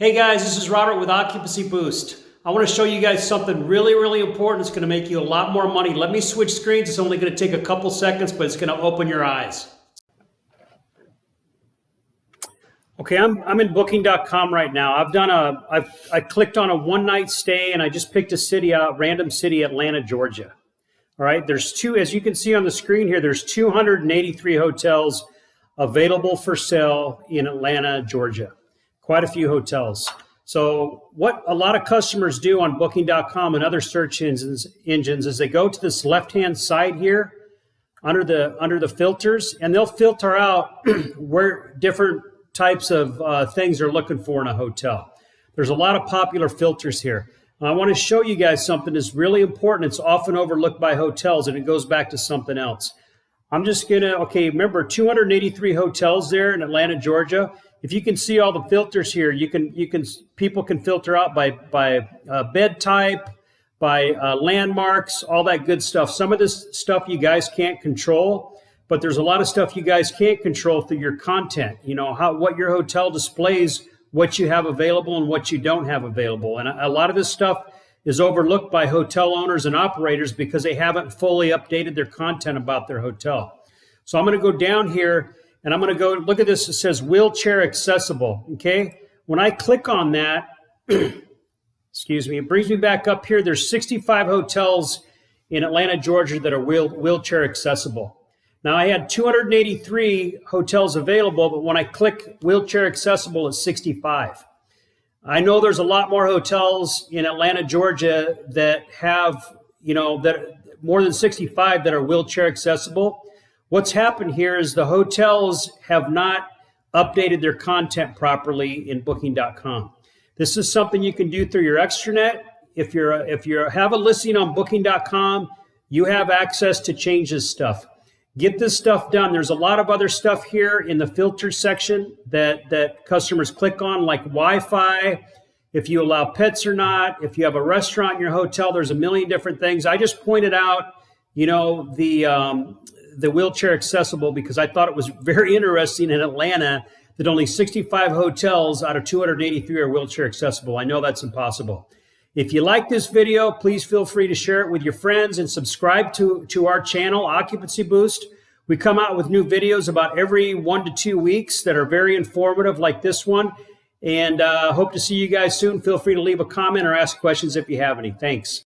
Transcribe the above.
Hey guys, this is Robert with Occupancy Boost. I want to show you guys something really important. It's going to make you a lot more money. Let me switch screens. It's only going to take a couple seconds, but it's going to open your eyes. Okay, I'm in Booking.com right now. I clicked on a one-night stay and I just picked a city out, random city, Atlanta, Georgia. All right, there's as you can see on the screen here, there's 283 hotels available for sale in Atlanta, Georgia. Quite a few hotels. So what a lot of customers do on Booking.com and other search engines is they go to this left-hand side here under the filters, and they'll filter out where different types of things they're looking for in a hotel. There's a lot of popular filters here. I want to show you guys something that's really important. It's often overlooked by hotels, and it goes back to something else. I'm just gonna, remember 283 hotels there in Atlanta, Georgia. If you can see all the filters here, people can filter out by bed type, by landmarks, all that good stuff. Some of this stuff you guys can't control, but there's a lot of stuff you guys can't control through your content. You know, what your hotel displays, what you have available and what you don't have available. And a lot of this stuff is overlooked by hotel owners and operators because they haven't fully updated their content about their hotel. So I'm going to go down here and I'm going to go look at this. It says wheelchair accessible. Okay. When I click on that, excuse me, it brings me back up here. There's 65 hotels in Atlanta, Georgia that are wheelchair accessible. Now I had 283 hotels available, but when I click wheelchair accessible, it's 65. I know there's a lot more hotels in Atlanta, Georgia that have, that more than 65 that are wheelchair accessible. What's happened here is the hotels have not updated their content properly in Booking.com. This is something you can do through your extranet. If you have a listing on Booking.com, you have access to change this stuff. Get this stuff done. There's a lot of other stuff here in the filter section that customers click on, like Wi-Fi, if you allow pets or not, if you have a restaurant in your hotel, there's a million different things. I just pointed out, the wheelchair accessible because I thought it was very interesting in Atlanta that only 65 hotels out of 283 are wheelchair accessible. I know that's impossible. If you like this video, please feel free to share it with your friends and subscribe to our channel, Occupancy Boost. We come out with new videos about every 1 to 2 weeks that are very informative like this one. And hope to see you guys soon. Feel free to leave a comment or ask questions if you have any. Thanks.